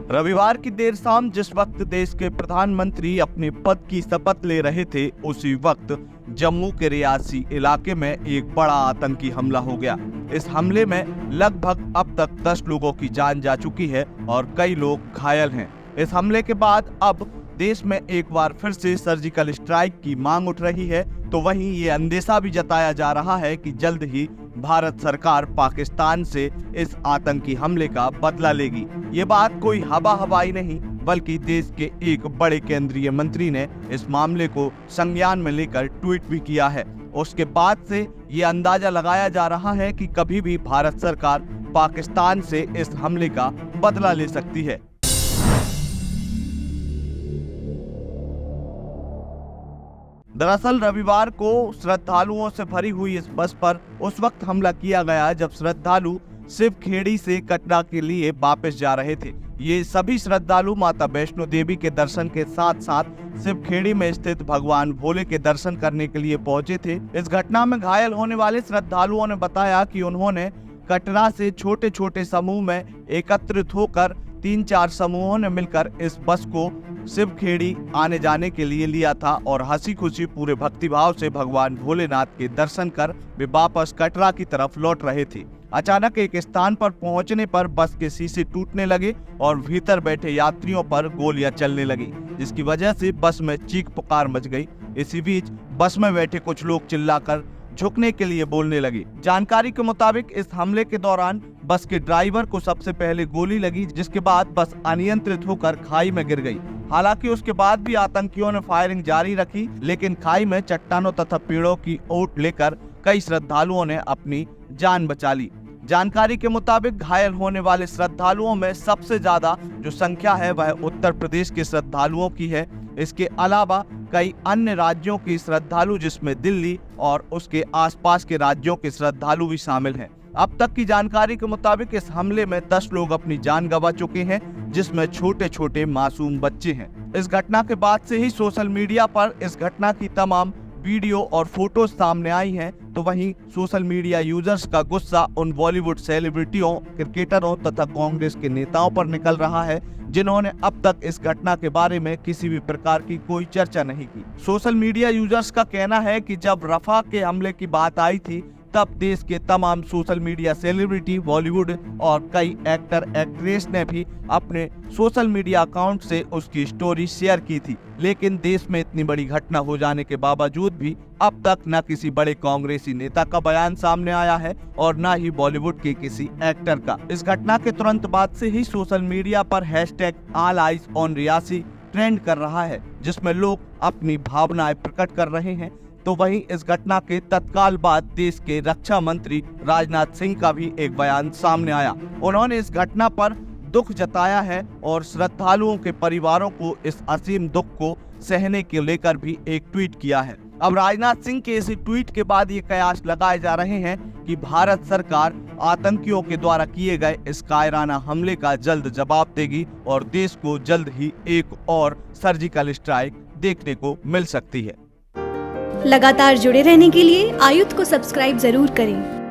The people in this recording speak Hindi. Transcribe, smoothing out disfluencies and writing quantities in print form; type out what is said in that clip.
रविवार की देर शाम जिस वक्त देश के प्रधानमंत्री अपने पद की शपथ ले रहे थे, उसी वक्त जम्मू के रियासी इलाके में एक बड़ा आतंकी हमला हो गया। इस हमले में लगभग अब तक 10 लोगों की जान जा चुकी है और कई लोग घायल हैं। इस हमले के बाद अब देश में एक बार फिर से सर्जिकल स्ट्राइक की मांग उठ रही है, तो वहीं ये अंदेशा भी जताया जा रहा है कि जल्द ही भारत सरकार पाकिस्तान से इस आतंकी हमले का बदला लेगी। ये बात कोई हवाई नहीं, बल्कि देश के एक बड़े केंद्रीय मंत्री ने इस मामले को संज्ञान में लेकर ट्वीट भी किया है। उसके बाद से ये अंदाजा लगाया जा रहा है कि कभी भी भारत सरकार पाकिस्तान से इस हमले का बदला ले सकती है। दरअसल रविवार को श्रद्धालुओं से भरी हुई इस बस पर उस वक्त हमला किया गया जब श्रद्धालु शिवखेड़ी से कटरा के लिए वापस जा रहे थे। ये सभी श्रद्धालु माता वैष्णो देवी के दर्शन के साथ साथ शिवखेड़ी में स्थित भगवान भोले के दर्शन करने के लिए पहुंचे थे। इस घटना में घायल होने वाले श्रद्धालुओं ने बताया कि उन्होंने कटरा से छोटे छोटे समूह में एकत्रित होकर 3-4 समूहों ने मिलकर इस बस को शिवखेड़ी आने जाने के लिए लिया था और हंसी खुशी पूरे भक्तिभाव से भगवान भोलेनाथ के दर्शन कर वे वापस कटरा की तरफ लौट रहे थे। अचानक एक स्थान पर पहुंचने पर बस के शीशे टूटने लगे और भीतर बैठे यात्रियों पर गोलियां चलने लगी, जिसकी वजह से बस में चीख पुकार मच गई। इसी बीच बस में बैठे कुछ लोग चिल्लाकर झुकने के लिए बोलने लगे। जानकारी के मुताबिक इस हमले के दौरान बस के ड्राइवर को सबसे पहले गोली लगी, जिसके बाद बस अनियंत्रित होकर खाई में गिर गई। हालांकि उसके बाद भी आतंकियों ने फायरिंग जारी रखी, लेकिन खाई में चट्टानों तथा पेड़ों की ओट लेकर कई श्रद्धालुओं ने अपनी जान बचा ली। जानकारी के मुताबिक घायल होने वाले श्रद्धालुओं में सबसे ज्यादा जो संख्या है वह उत्तर प्रदेश के श्रद्धालुओं की है। इसके अलावा कई अन्य राज्यों के श्रद्धालु, जिसमें दिल्ली और उसके आसपास के राज्यों के श्रद्धालु भी शामिल हैं। अब तक की जानकारी के मुताबिक इस हमले में 10 लोग अपनी जान गंवा चुके हैं, जिसमें छोटे छोटे मासूम बच्चे हैं। इस घटना के बाद से ही सोशल मीडिया पर इस घटना की तमाम वीडियो और फोटोज सामने आई हैं, तो वहीं सोशल मीडिया यूजर्स का गुस्सा उन बॉलीवुड सेलिब्रिटियों, क्रिकेटरों तथा कांग्रेस के नेताओं पर निकल रहा है, जिन्होंने अब तक इस घटना के बारे में किसी भी प्रकार की कोई चर्चा नहीं की। सोशल मीडिया यूजर्स का कहना है कि जब रफा के हमले की बात आई थी, तब देश के तमाम सोशल मीडिया सेलिब्रिटी, बॉलीवुड और कई एक्टर एक्ट्रेस ने भी अपने सोशल मीडिया अकाउंट से उसकी स्टोरी शेयर की थी। लेकिन देश में इतनी बड़ी घटना हो जाने के बावजूद भी अब तक न किसी बड़े कांग्रेसी नेता का बयान सामने आया है और न ही बॉलीवुड के किसी एक्टर का। इस घटना के तुरंत बाद से ही सोशल मीडिया पर #AllEyesOnRiasi ट्रेंड कर रहा है, जिसमें लोग अपनी भावनाएं प्रकट कर रहे हैं। तो वहीं इस घटना के तत्काल बाद देश के रक्षा मंत्री राजनाथ सिंह का भी एक बयान सामने आया। उन्होंने इस घटना पर दुख जताया है और श्रद्धालुओं के परिवारों को इस असीम दुख को सहने के लेकर भी एक ट्वीट किया है। अब राजनाथ सिंह के इस ट्वीट के बाद ये कयास लगाए जा रहे हैं कि भारत सरकार आतंकियों के द्वारा किए गए इस कायराना हमले का जल्द जवाब देगी और देश को जल्द ही एक और सर्जिकल स्ट्राइक देखने को मिल सकती है। लगातार जुड़े रहने के लिए आयुध को सब्सक्राइब जरूर करें।